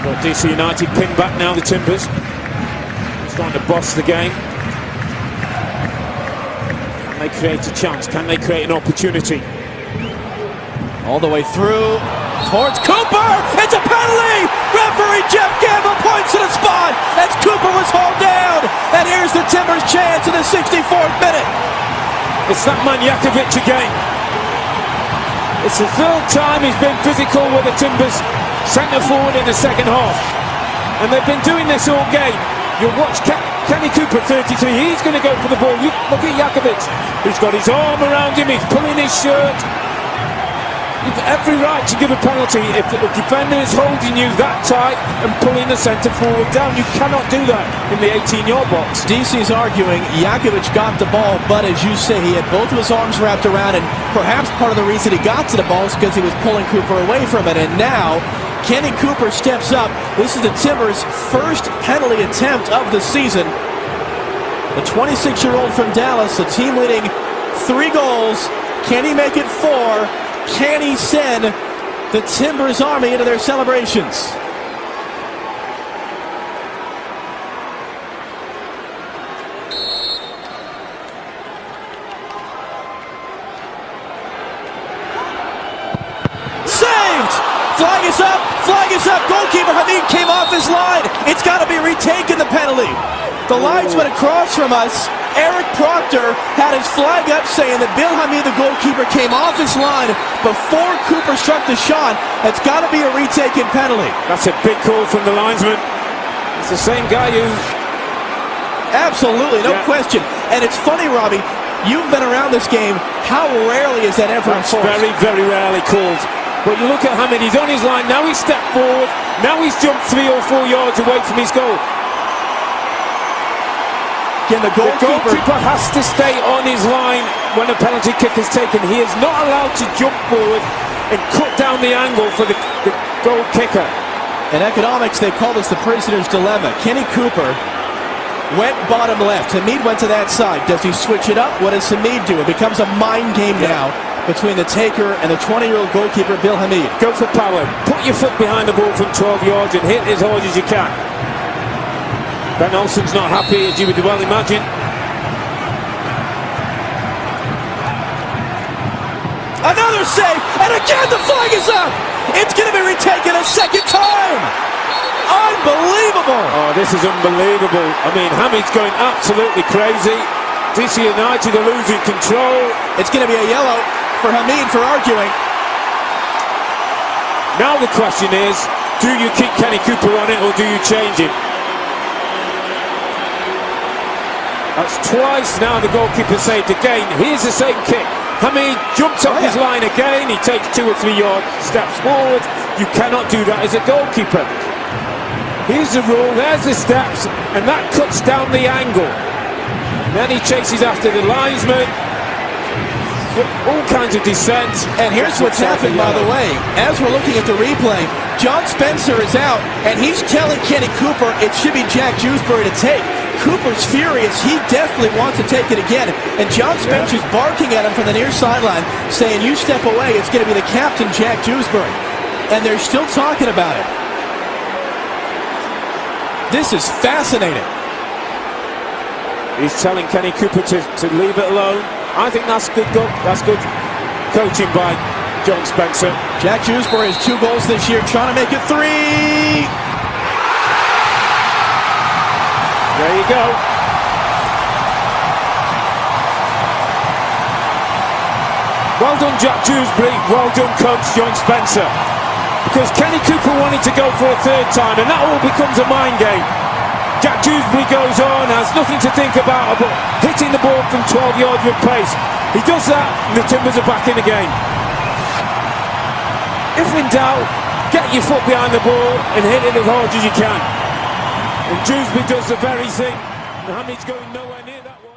Got DC United pinned back now, the Timbers. Trying to boss the game. Can they create a chance? Can they create an opportunity? All the way through towards Cooper. It's a penalty. Referee Jeff Gamble points to the spot as Cooper was hauled down. And here's the Timbers' chance in the 64th minute. It's that man Jakovic again. It's the third time he's been physical with the Timbers centre forward in the second half. And they've been doing this all game. You'll watch Kenny Cooper, 33, he's going to go for the ball. Look at Jakovic. He's got his arm around him, he's pulling his shirt. You've every right to give a penalty if the defender is holding you that tight and pulling the centre forward down. You cannot do that in the 18-yard box. DC's arguing Jakovic got the ball, but as you say, he had both of his arms wrapped around, and perhaps part of the reason he got to the ball is because he was pulling Cooper away from it. And now Kenny Cooper steps up. This is the Timbers' first penalty attempt of the season. The 26-year-old from Dallas, the team leading 3 goals. Can he make it 4? Can he send the Timbers Army into their celebrations? Saved! Flag is up! Flag is up! Goalkeeper Hamid came off his line. It's got to be retaken, the penalty. The linesman across from us, Eric Proctor, had his flag up saying that Bill Hamid, the goalkeeper, came off his line before Cooper struck the shot. It's got to be a retaken penalty. That's a big call from the linesman. It's the same guy who... Absolutely, no question. And it's funny, Robbie, you've been around this game. How rarely is that ever enforced? Very, very rarely called. But you look at Hamid, he's on his line. Now he's stepped forward. Now he's jumped 3 or 4 yards away from his goal. Again, the goalkeeper has to stay on his line when a penalty kick is taken. He is not allowed to jump forward and cut down the angle for the goal kicker. In economics, they call this the prisoner's dilemma. Kenny Cooper went bottom left. Hamid went to that side. Does he switch it up? What does Hamid do? It becomes a mind game now between the taker and the 20-year-old goalkeeper, Bill Hamid. Go for power. Put your foot behind the ball from 12 yards and hit as hard as you can. Ben Olsen's not happy, as you would well imagine. Another save, and again the flag is up! It's going to be retaken a second time! Unbelievable! Oh, this is unbelievable. I mean, Hamid's going absolutely crazy. DC United are losing control. It's going to be a yellow for Hamid for arguing. Now the question is, do you keep Kenny Cooper on it or do you change him? That's twice now the goalkeeper saved again. Here's the same kick. Hamid jumps off his line again. He takes 2 or 3 yard steps forward. You cannot do that as a goalkeeper. Here's the rule. There's the steps. And that cuts down the angle. And then he chases after the linesman. All kinds of descent. And here's what's happened, by the way. As we're looking at the replay, John Spencer is out. And he's telling Kenny Cooper it should be Jack Dewsbury to take. Cooper's furious. He definitely wants to take it again. And John Spencer's barking at him from the near sideline, saying, you step away, it's going to be the captain, Jack Dewsbury. And they're still talking about it. This is fascinating. He's telling Kenny Cooper to leave it alone. I think that's good. That's good coaching by John Spencer. Jack Dewsbury has 2 goals this year, trying to make it 3. There you go. Well done, Jack Dewsbury. Well done, coach John Spencer. Because Kenny Cooper wanted to go for a 3rd time, and that all becomes a mind game. Jack Dewsbury goes on, has nothing to think about but hitting the ball from 12 yards with pace. He does that, and the Timbers are back in the game. If in doubt, get your foot behind the ball and hit it as hard as you can. And Dewsbury does the very thing. Hamid's going nowhere near that one.